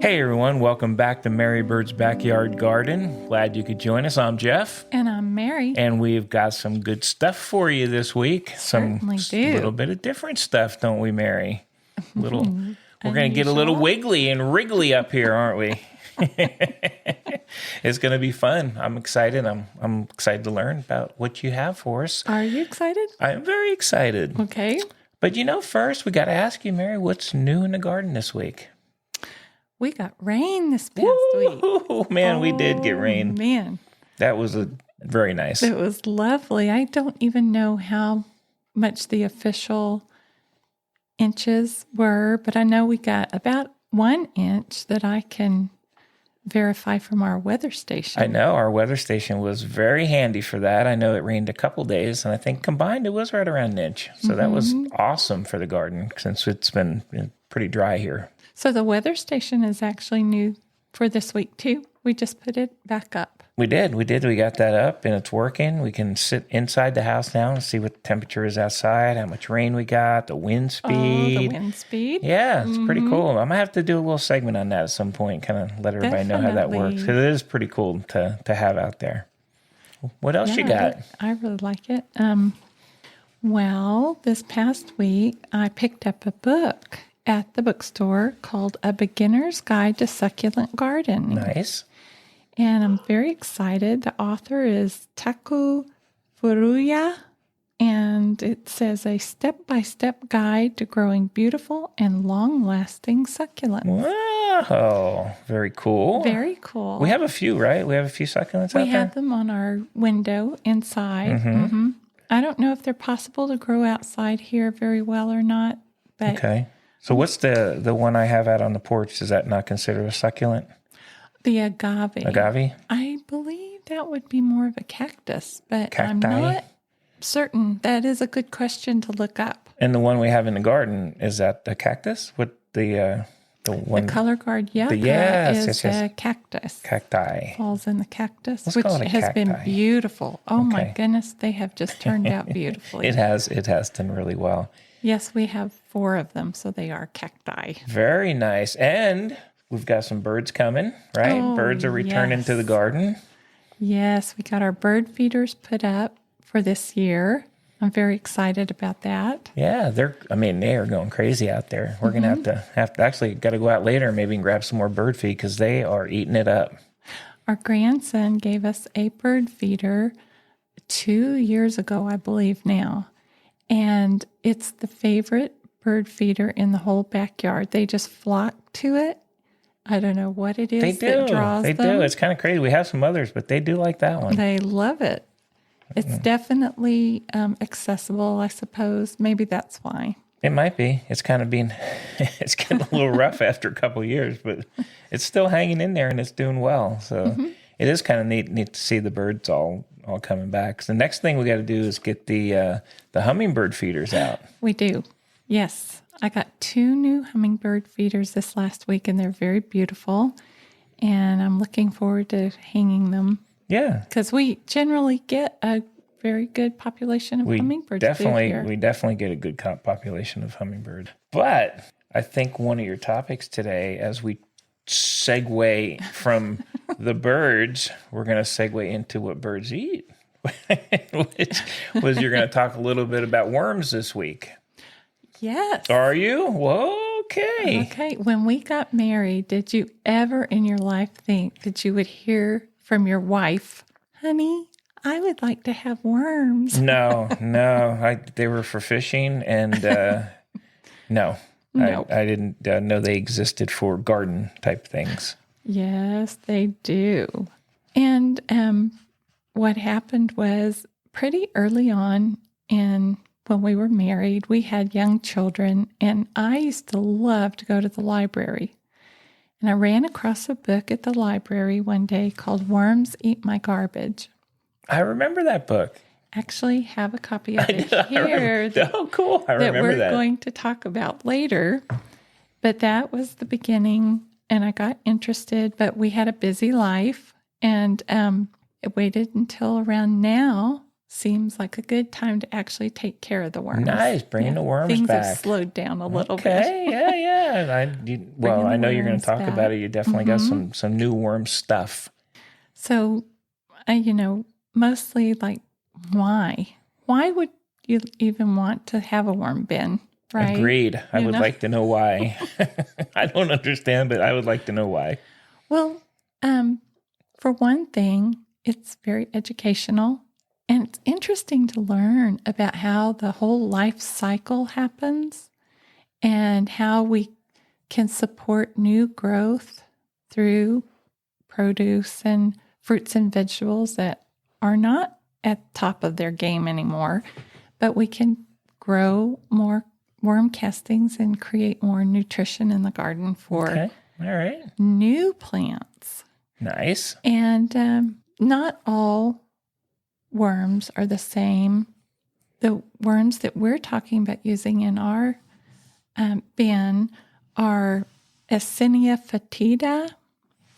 Hey everyone, welcome back to MaryBird's Backyard Garden. Glad you could join us. I'm Jeff. And I'm Mary. And we've got some good stuff for you this week. Certainly do. A little bit of different stuff, don't we, Mary? We're going to get a little Unusual. wiggly and wriggly up here, aren't we? It's going to be fun. I'm excited. I'm excited to learn about what you have for us. Are you excited? I'm very excited. Okay. But first we got to ask you, Mary, what's new in the garden this week? We got rain this past week. Oh, man, we did get rain. Man, That was very nice. it was lovely. I don't even know how much the official inches were, but I know we got about 1 inch that I can verify from our weather station. I know our weather station was very handy for that. I know it rained a couple days, and I think combined it was right around an inch. So that was awesome for the garden since it's been pretty dry here. So the weather station is actually new for this week too. We just put it back up. We did. We got that up, and it's working. We can sit inside the house now and see what the temperature is outside, how much rain we got, the wind speed. Oh, the wind speed. Yeah, it's pretty cool. I'm going to have to do a little segment on that at some point, kind of let everybody know how that works. Definitely. Because it is pretty cool to have out there. What else you got? I really like it. Well, this past week, I picked up a book at the bookstore called A Beginner's Guide to Succulent Gardening. Nice. And I'm very excited. The author is Taku Furuya, and it says a step-by-step guide to growing beautiful and long-lasting succulents. Wow, very cool. Very cool. We have a few, right? We have a few succulents out We there? have them on our window inside. I don't know if they're possible to grow outside here very well or not, but Okay. So what's the one I have out on the porch? Is that not considered a succulent? the agave. Agave? I believe that would be more of a cactus, but I'm Cacti? not certain. That is a good question to look up. And the one we have in the garden, is that the cactus? What the one? The color guard yucca yes, is yes. a cactus. Cacti. Falls in the cactus, Let's which call it a has been cacti. beautiful. Oh my Okay. goodness, they have just turned out beautifully. It has done really well. Yes, we have 4 of them, so they are cacti. Very nice. And we've got some birds coming, right? Oh, Birds are returning to the yes. garden. Yes, we got our bird feeders put up for this year. I'm very excited about that. Yeah, they are going crazy out there. We're going to have to actually got to go out later and maybe grab some more bird feed because they are eating it up. Our grandson gave us a bird feeder 2 years ago, I believe now. And it's the favorite bird feeder in the whole backyard. They just flock to it. I don't know what it is that draws They them. do. It's kind of crazy. We have some others, but they do like that one. They love it. It's definitely accessible, I suppose. Maybe that's why. It might be. It's kind of it's getting a little rough after a couple of years, but it's still hanging in there and it's doing well. So it is kind of neat to see the birds all coming back. So the next thing we got to do is get the hummingbird feeders out. We do. Yes. I got 2 new hummingbird feeders this last week, and they're very beautiful. And I'm looking forward to hanging them Yeah. because we generally get a very good population of hummingbirds here. We definitely get a good population of hummingbirds. But I think one of your topics today, as we segue from the birds, we're going to segue into what birds eat, which was you're going to talk a little bit about worms this week. Yes. Are you? Whoa, okay. Okay. When we got married, did you ever in your life think that you would hear from your wife, honey, I would like to have worms? No. They were for fishing, and no. No. I didn't know they existed for garden type things. Yes, they do. And what happened was pretty early on when we were married, we had young children, and I used to love to go to the library. And I ran across a book at the library one day called Worms Eat My Garbage. I remember that book. Actually have a copy of it here Oh, cool. I that remember we're that. going to talk about later. But that was the beginning, and I got interested, but we had a busy life, and it waited until around now seems like a good time to actually take care of the worms. Nice. Bringing the worms Things back. have slowed down a little bit. Okay, yeah. I know you're going to talk about it. You definitely got some new worm stuff. So, mostly like why? Why would you even want to have a worm bin, right? Agreed. I would like to know why. I don't understand, but I would like to know why. Well, for one thing, it's very educational. And it's interesting to learn about how the whole life cycle happens and how we can support new growth through produce and fruits and vegetables that are not at the top of their game anymore, but we can grow more worm castings and create more nutrition in the garden for new plants. Nice. And not all worms are the same. The worms that we're talking about using in our bin are Acinia fetida,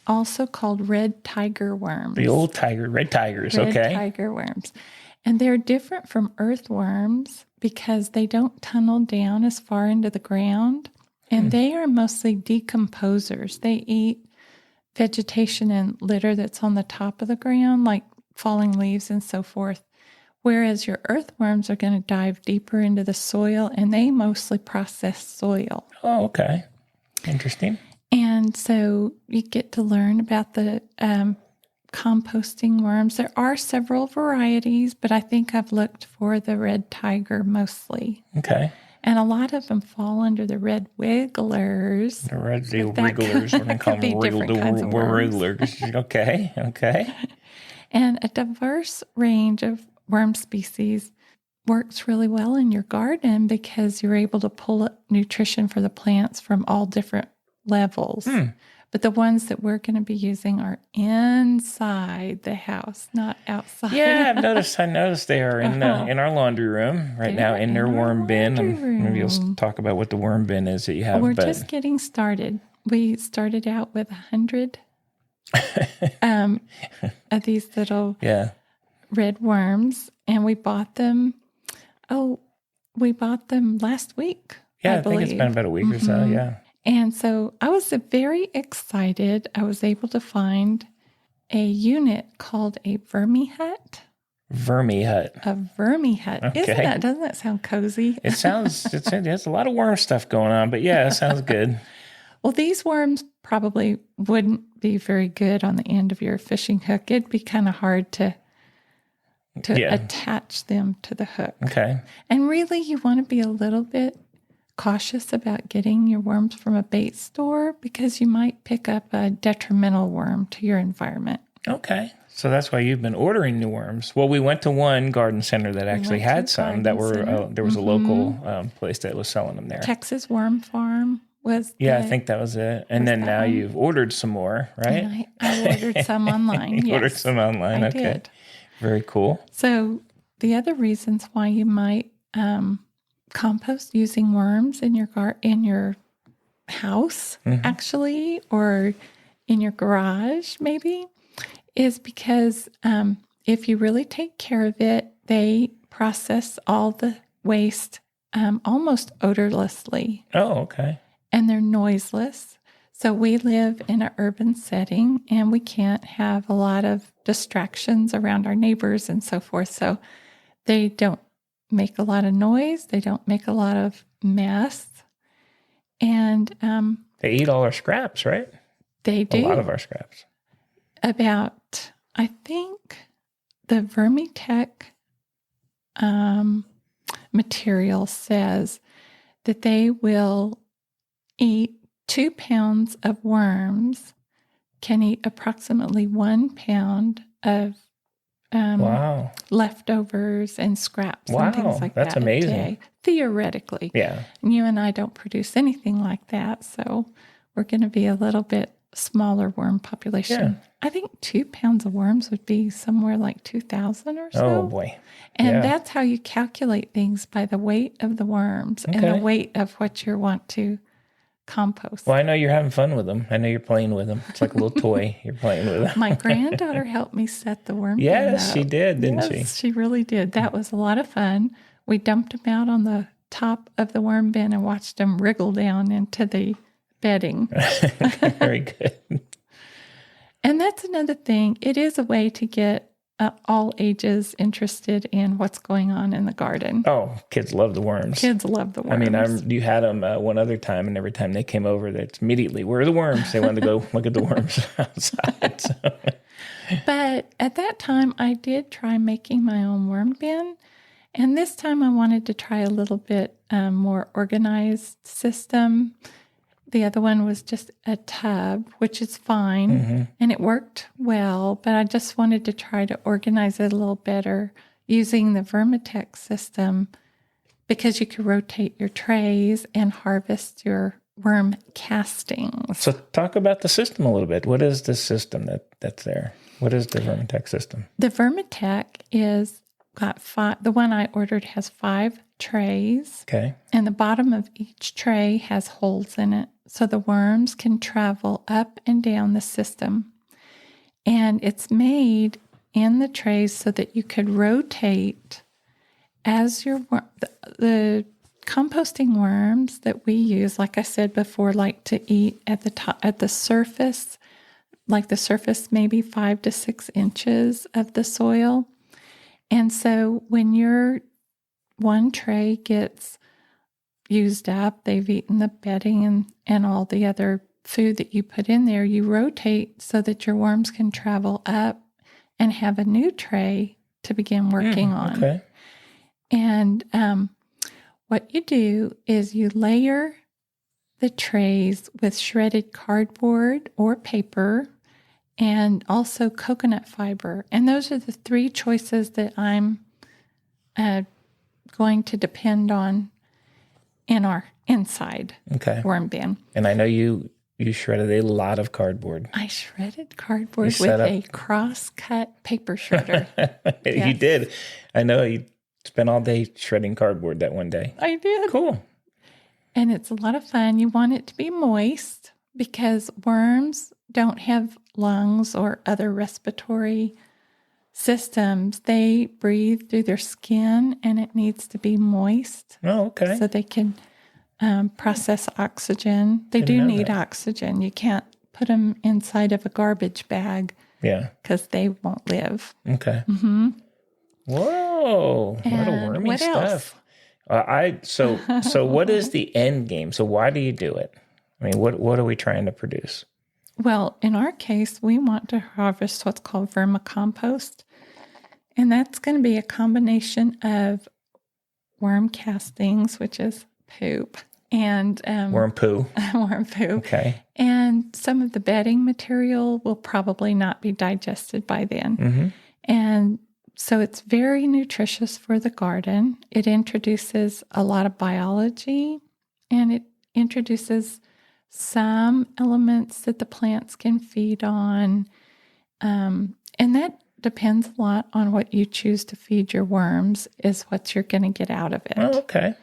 also called red tiger worms. The old red tigers, red tiger worms. And they're different from earthworms because they don't tunnel down as far into the ground. And they are mostly decomposers. They eat vegetation and litter that's on the top of the ground, like falling leaves and so forth. Whereas your earthworms are going to dive deeper into the soil, and they mostly process soil. Oh, okay. Interesting. And so you get to learn about the composting worms. There are several varieties, but I think I've looked for the red tiger mostly. Okay. And a lot of them fall under the red wigglers. The red wigglers. We're going to call them wigglers. Okay. And a diverse range of worm species works really well in your garden because you're able to pull up nutrition for the plants from all different levels. But the ones that we're going to be using are inside the house, not outside. Yeah, I noticed they are in our laundry room right now in their worm bin. And maybe you'll talk about what the worm bin is that you have. We're just getting started. We started out with 100 of these little red worms, and we bought them. We bought them last week. Yeah, I think it's been about a week or so. Yeah. And so I was very excited. I was able to find a unit called a vermi hut. Vermi hut. A vermi hut. Okay. Doesn't that sound cozy? It has a lot of worm stuff going on, but yeah, it sounds good. Well, these worms probably wouldn't be very good on the end of your fishing hook. It'd be kind of hard to attach them to the hook. Okay. And really, you want to be a little bit cautious about getting your worms from a bait store because you might pick up a detrimental worm to your environment. Okay. So that's why you've been ordering new worms. Well, we went to one garden center that actually had some that were, there was a local place that was selling them there. Texas Worm Farm was. Yeah, I think that was it. And then now you've ordered some more, right? And I ordered some online. Ordered some online. I Okay. did. Very cool. So the other reasons why you might compost using worms in your house, actually, or in your garage, maybe, is because if you really take care of it, they process all the waste almost odorlessly. Oh, okay. And they're noiseless. So we live in an urban setting, and we can't have a lot of distractions around our neighbors and so forth. So they don't make a lot of noise. They don't make a lot of mess. And they eat all our scraps, right? They do. A lot of our scraps. About, I think, the Vermitech material says that they will eat 2 pounds of worms, can eat approximately 1 pound of leftovers and scraps and things like that. That's amazing. A day, theoretically. Yeah. And you and I don't produce anything like that, so we're going to be a little bit smaller worm population. Yeah. I think 2 pounds of worms would be somewhere like 2,000 or so. Oh, boy. And that's how you calculate things, by the weight of the worms and the weight of what you want to compost. Well, I know you're having fun with them. I know you're playing with them. It's like a little toy. You're playing with them. My granddaughter helped me set the worm bin Yes, up. she did, didn't she? Yes, she really did. That was a lot of fun. We dumped them out on the top of the worm bin and watched them wriggle down into the bedding. Very good. And that's another thing. It is a way to get all ages interested in what's going on in the garden. Oh, kids love the worms. Kids love the worms. I mean, you had them one other time, and every time they came over, that's immediately, where are the worms? They wanted to go look at the worms outside. So. But at that time, I did try making my own worm bin. And this time I wanted to try a little bit more organized system. The other one was just a tub, which is fine, and it worked well, but I just wanted to try to organize it a little better using the Vermitex system because you could rotate your trays and harvest your worm castings. So talk about the system a little bit. What is the system that's there? What is the Vermitex system? The Vermitex is got 5. The one I ordered has 5 trays. Okay. And the bottom of each tray has holes in it. So the worms can travel up and down the system. And it's made in the trays so that you could rotate as your the composting worms that we use, like I said before, like to eat at the top, at the surface, like the surface maybe 5 to 6 inches of the soil. And so when your one tray gets used up, they've eaten the bedding and all the other food that you put in there, you rotate so that your worms can travel up and have a new tray to begin working on. Okay. And what you do is you layer the trays with shredded cardboard or paper and also coconut fiber. And those are the 3 choices that I'm going to depend on in our inside worm bin. And I know you shredded a lot of cardboard. I shredded cardboard with a cross-cut paper shredder. You did. I know you spent all day shredding cardboard that one day. I did. Cool. And it's a lot of fun. You want it to be moist because worms don't have lungs or other respiratory systems. They breathe through their skin, and it needs to be moist. Oh, okay. So they can process oxygen. They do need oxygen. You can't put them inside of a garbage bag. Yeah. Because they won't live. Okay. Mm-hmm. Whoa. And what a wormy what stuff. So what is the end game? So why do you do it? I mean, what are we trying to produce? Well, in our case, we want to harvest what's called vermicompost. And that's going to be a combination of worm castings, which is poop, and worm poo. Worm poo. Okay. And some of the bedding material will probably not be digested by then. Mm-hmm. And so it's very nutritious for the garden. It introduces a lot of biology, and it introduces some elements that the plants can feed on. And that depends a lot on what you choose to feed your worms is what you're going to get out of it. Oh, okay.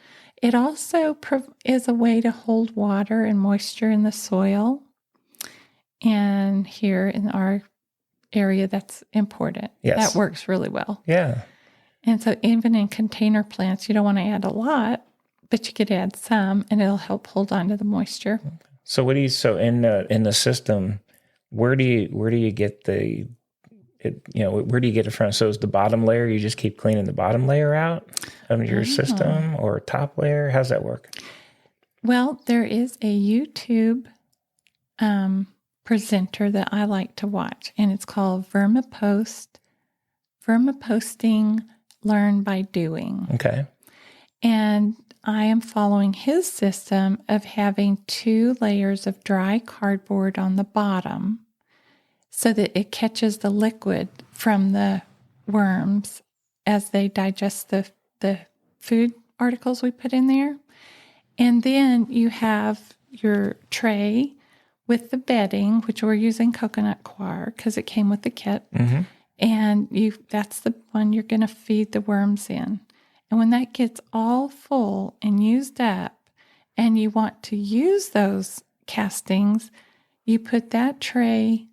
It also is a way to hold water and moisture in the soil. And here in our area, that's important. Yes. That works really well. Yeah. And so even in container plants, you don't want to add a lot, but you could add some, and it'll help hold on to the moisture. So in the system, where do you get where do you get it from? So is the bottom layer, you just keep cleaning the bottom layer out of your system, or top layer? How's that work? Well, there is a YouTube presenter that I like to watch, and it's called Vermiposting Learn by Doing. Okay. And I am following his system of having 2 layers of dry cardboard on the bottom so that it catches the liquid from the worms as they digest the food articles we put in there. And then you have your tray with the bedding, which we're using coconut coir because it came with the kit. Mm-hmm. And that's the one you're going to feed the worms in. And when that gets all full and used up, and you want to use those castings, you put that tray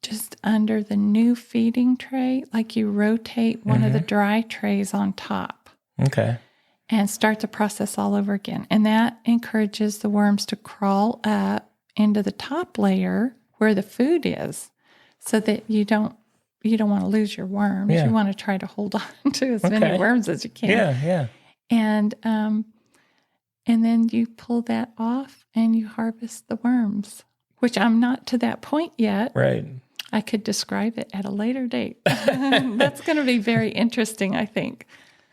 just under the new feeding tray, like you rotate one of the dry trays on top. Okay. And start the process all over again. And that encourages the worms to crawl up into the top layer where the food is, so that you don't want to lose your worms. Yeah. You want to try to hold on to as many worms as you can. Yeah. And then you pull that off and you harvest the worms, which I'm not to that point yet. Right. I could describe it at a later date. That's going to be very interesting, I think.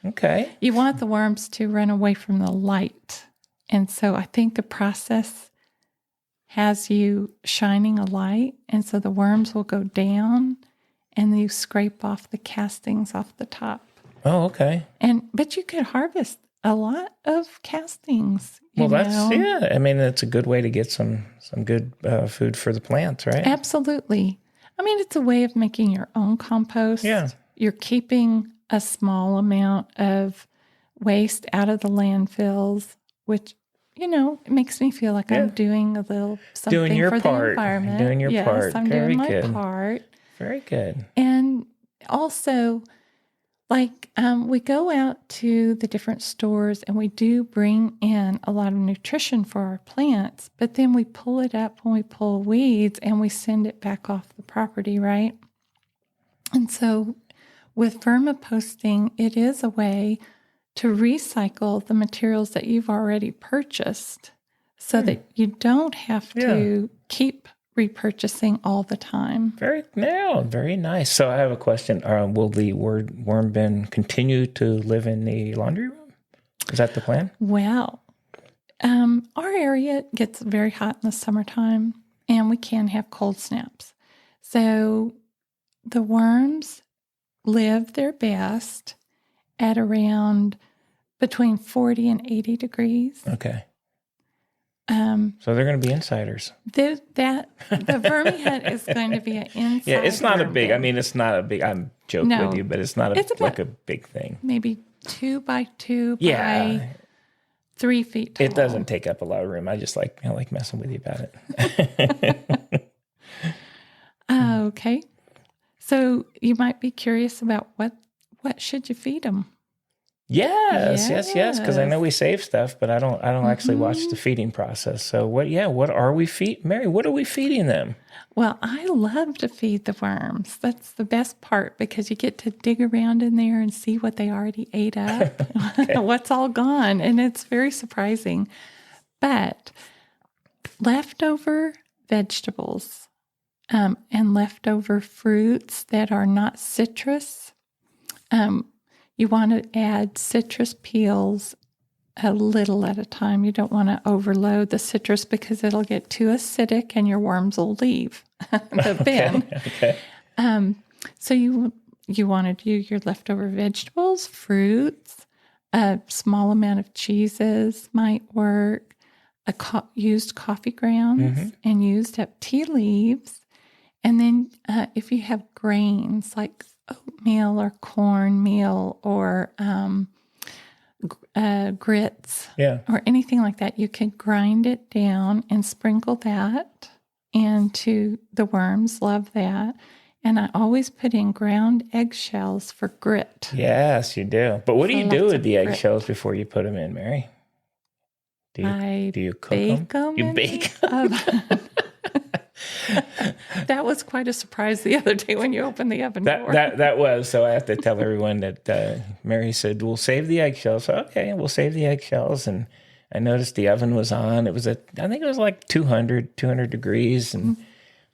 Okay. You want the worms to run away from the light. And so I think the process has you shining a light. And so the worms will go down and you scrape off the castings off the top. Oh, okay. But you could harvest a lot of castings. Well, I mean, it's a good way to get some good food for the plants, right? Absolutely. I mean, it's a way of making your own compost. Yeah. You're keeping a small amount of waste out of the landfills, which, it makes me feel like I'm doing a little something for the environment. Doing your part. Yes, I'm Very doing my good. part. Very good. And also, we go out to the different stores and we do bring in a lot of nutrition for our plants, but then we pull it up when we pull weeds and we send it back off the property, right? And so with vermiposting, it is a way to recycle the materials that you've already purchased so that you don't have to keep repurchasing all the time. Very nice. So I have a question. Will the worm bin continue to live in the laundry room? Is that the plan? Well, our area gets very hot in the summertime, and we can have cold snaps. So the worms live their best at around between 40 and 80 degrees. Okay. So they're going to be insiders. The vermi hut is going to be an inside. Yeah, it's not a worm big. bin. I mean, it's not a big. I'm joking with you, but it's not like a big thing. Maybe 2 by 2 by 3 feet tall. It doesn't take up a lot of room. I just like messing with you about it. Okay. So you might be curious about what should you feed them? Yes. Because I know we save stuff, but I don't actually watch the feeding process. So what are we feeding, Mary? What are we feeding them? Well, I love to feed the worms. That's the best part because you get to dig around in there and see what they already ate up, what's all gone, and it's very surprising. But leftover vegetables and leftover fruits that are not citrus, you want to add citrus peels a little at a time. You don't want to overload the citrus because it'll get too acidic and your worms will leave the bin. Okay. So you want to do your leftover vegetables, fruits, a small amount of cheeses might work, used coffee grounds and used up tea leaves. And then if you have grains like oatmeal or cornmeal or grits or anything like that, you can grind it down and sprinkle that into the worms. Love that. And I always put in ground eggshells for grit. Yes, you do. But what do you do with the eggshells before you put them in, Mary? Do you cook them? You bake them? That was quite a surprise the other day when you opened the oven door. That was. So I have to tell everyone that Mary said, we'll save the eggshells. So, okay, we'll save the eggshells. And I noticed the oven was on. It was I think it was like 200 degrees. And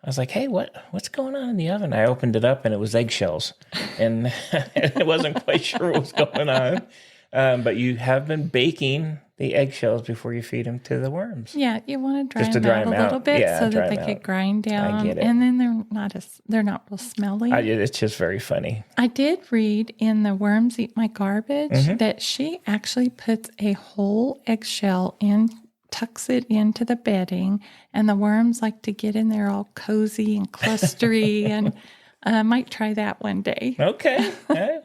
I was like, hey, what's going on in the oven? I opened it up and it was eggshells. And I wasn't quite sure what was going on. But you have been baking the eggshells before you feed them to the worms. Yeah, you want to dry them out a little bit so that they could grind down. I get it. And then they're not real smelly. It's just very funny. I did read in the Worms Eat My Garbage that she actually puts a whole eggshell in, tucks it into the bedding, and the worms like to get in there all cozy and clustery. And I might try that one day. Okay.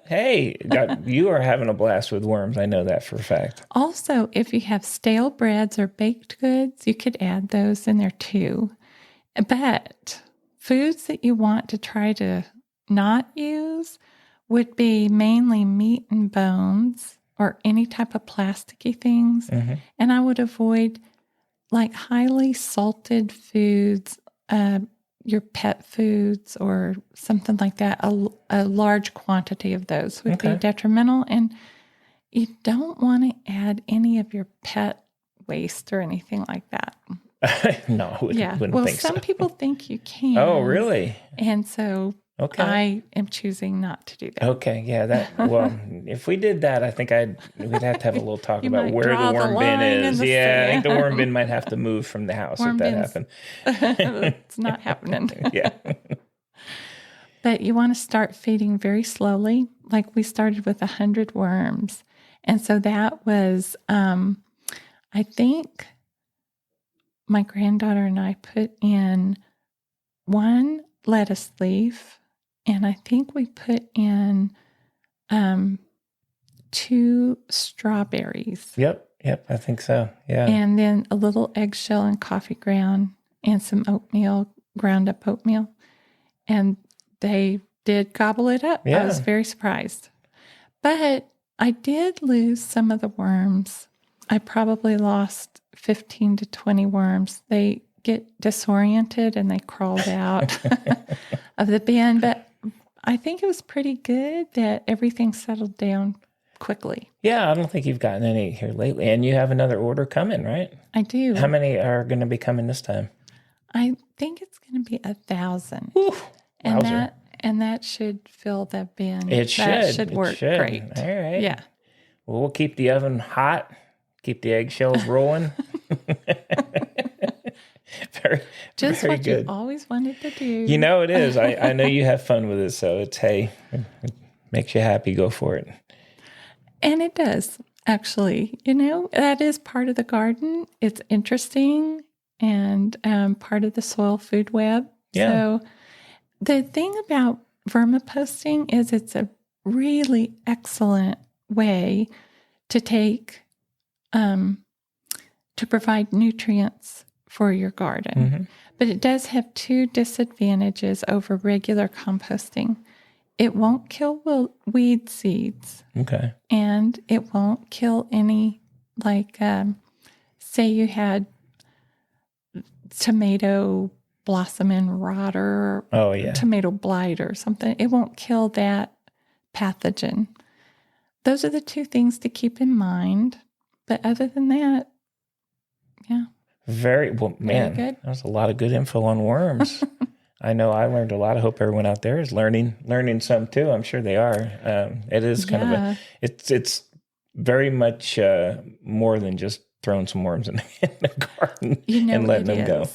Hey, you are having a blast with worms. I know that for a fact. Also, if you have stale breads or baked goods, you could add those in there too. But foods that you want to try to not use would be mainly meat and bones or any type of plasticky things. Mm-hmm. And I would avoid like highly salted foods, your pet foods or something like that. A large quantity of those would be detrimental. And you don't want to add any of your pet waste or anything like that. No, I wouldn't think so. Some people think you can. Oh, really? And so I am choosing not to do that. Okay, yeah. If we did that, I think we'd have to have a little talk about where the worm bin is. Yeah, I think the worm bin might have to move from the house if that happened. It's not happening. Yeah. But you want to start feeding very slowly. Like we started with 100 worms. And so that was, I think my granddaughter and I put in 1 lettuce leaf, and I think we put in 2 strawberries. Yep, I think so. Yeah. And then a little eggshell and coffee ground and some oatmeal, ground up oatmeal. And they did gobble it up. Yeah. I was very surprised. But I did lose some of the worms. I probably lost 15 to 20 worms. They get disoriented and they crawled out of the bin. But I think it was pretty good that everything settled down quickly. Yeah, I don't think you've gotten any here lately. And you have another order coming, right? I do. How many are going to be coming this time? I think it's going to be 1,000. Woo, And that should fill the bin. It should. That should work great. All right. Yeah. Well, we'll keep the oven hot, keep the eggshells rolling. Just very what good. you always wanted to do. You know it is. I know you have fun with it, so it makes you happy. Go for it. And it does, actually. That is part of the garden. It's interesting and part of the soil food web. Yeah. So the thing about vermiposting is it's a really excellent way to take, to provide nutrients for your garden. Mm-hmm. But it does have 2 disadvantages over regular composting. It won't kill weed seeds. Okay. And it won't kill any, say you had tomato blossom and rotter, tomato blight or something. It won't kill that pathogen. Those are the 2 things to keep in mind. But other than that, yeah. Very man. Good. That was a lot of good info on worms. I know I learned a lot. I hope everyone out there is learning some too. I'm sure they are. It is kind of it's very much more than just throwing some worms in the garden and letting them go.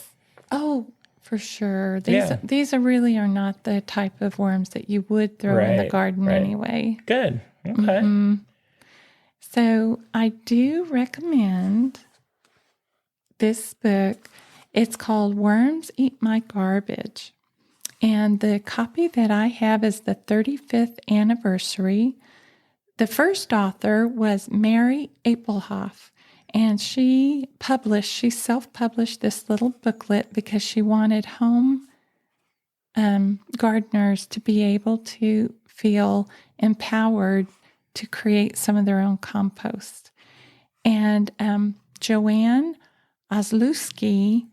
Oh, for sure. These really are not the type of worms that you would throw in the garden anyway. Good. Okay. Mm-hmm. So I do recommend this book. It's called Worms Eat My Garbage. And the copy that I have is the 35th anniversary. The first author was Mary Apelhoff, and she self-published this little booklet because she wanted home gardeners to be able to feel empowered to create some of their own compost. And Joanne Oslewski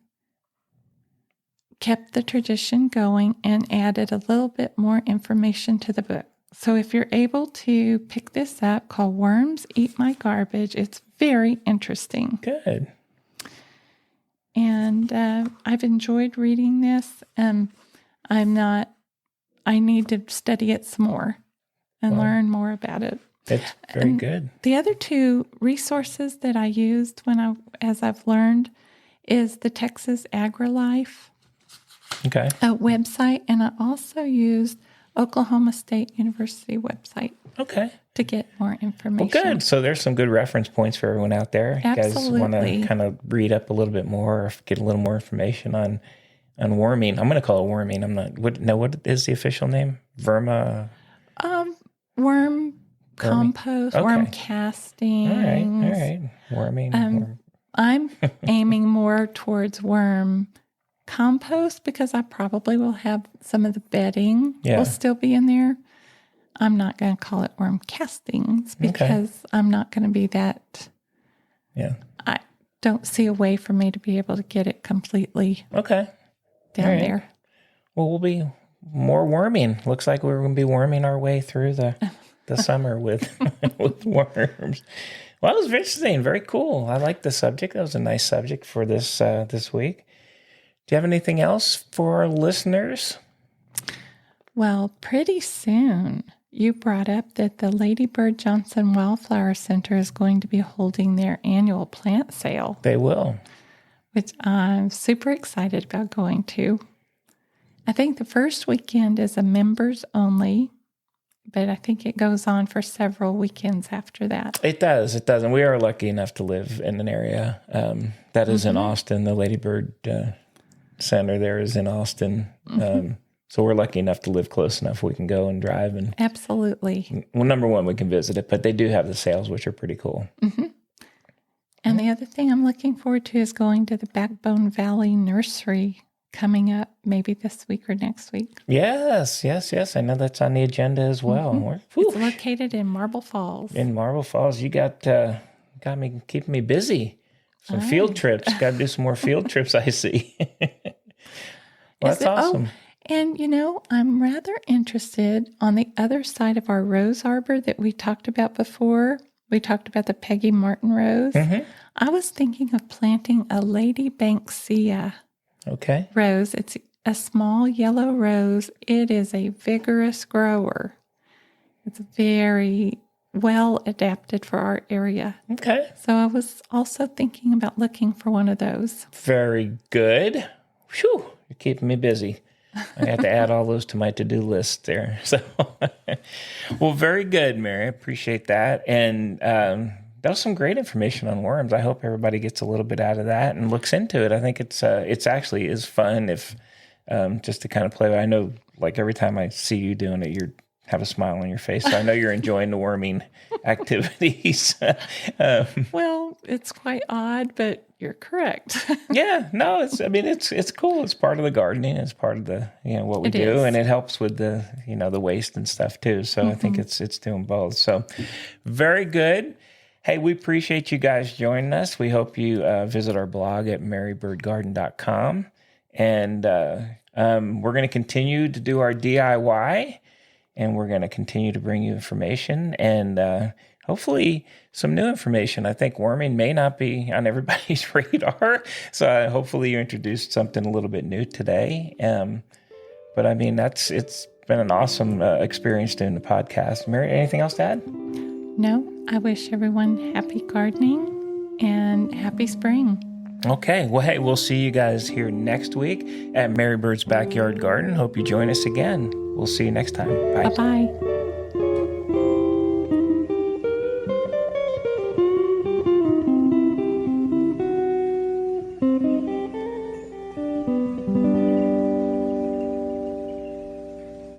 kept the tradition going and added a little bit more information to the book. So if you're able to pick this up, called Worms Eat My Garbage, it's very interesting. Good. And I've enjoyed reading this. I need to study it some more and learn more about it. It's very good. The other 2 resources that I used as I've learned is the Texas AgriLife website, and I also used Oklahoma State University website to get more information. Well, good. So there's some good reference points for everyone out there. Absolutely. You guys want to kind of read up a little bit more or get a little more information unworming. I'm going to call it worming. I'm not. What is the official name? Worm compost, Okay. worm castings. All right. Worming. Worm. I'm aiming more towards worm compost because I probably will have some of the bedding will still be in there. I'm not going to call it worm castings because I'm not going to be that. Yeah. I don't see a way for me to be able to get it completely down there. Well, we'll be more worming. Looks like we're going to be worming our way through the summer with worms. Well, that was very interesting. Very cool. I like the subject. That was a nice subject for this week. Do you have anything else for our listeners? Well, pretty soon you brought up that the Lady Bird Johnson Wildflower Center is going to be holding their annual plant sale. They will. Which I'm super excited about going to. I think the first weekend is a members only, but I think it goes on for several weekends after that. It does. And we are lucky enough to live in an area that is in Austin. The Lady Bird Center there is in Austin. So we're lucky enough to live close enough we can go and drive. And absolutely. Well, number one, we can visit it, but they do have the sales, which are pretty cool. Mm-hmm. And the other thing I'm looking forward to is going to the Backbone Valley Nursery coming up maybe this week or next week. Yes. I know that's on the agenda as well. It's located in Marble Falls. In Marble Falls. You got me keeping me busy. Some field trips. Got to do some more field trips, I see. Well, that's awesome. And, I'm rather interested on the other side of our rose arbor that we talked about before. We talked about the Peggy Martin rose. Mm-hmm. I was thinking of planting a Lady Banksia rose. It's a small yellow rose. It is a vigorous grower. It's very well adapted for our area. Okay. So I was also thinking about looking for one of those. Very good. Whew, you're keeping me busy. I have to add all those to my to-do list there. So, well, very good, Mary. I appreciate that. And that was some great information on worms. I hope everybody gets a little bit out of that and looks into it. I think it's actually is fun if just to kind of play with. I know, like every time I see you doing it, you have a smile on your face. So I know you're enjoying the worming activities. Well, it's quite odd, but you're correct. Yeah, no, it's cool. It's part of the gardening. It's part of the what we do, and it helps with the the waste and stuff too. So I think it's doing both. So very good. Hey, we appreciate you guys joining us. We hope you visit our blog at MaryBirdGarden.com, and we're going to continue to do our DIY. And we're going to continue to bring you information and hopefully some new information. I think worming may not be on everybody's radar. So hopefully you introduced something a little bit new today. But I mean, it's been an awesome experience doing the podcast. Mary, anything else to add? No, I wish everyone happy gardening and happy spring. Okay. Well, hey, we'll see you guys here next week at Mary Bird's Backyard Garden. Hope you join us again. We'll see you next time. Bye. Bye-bye.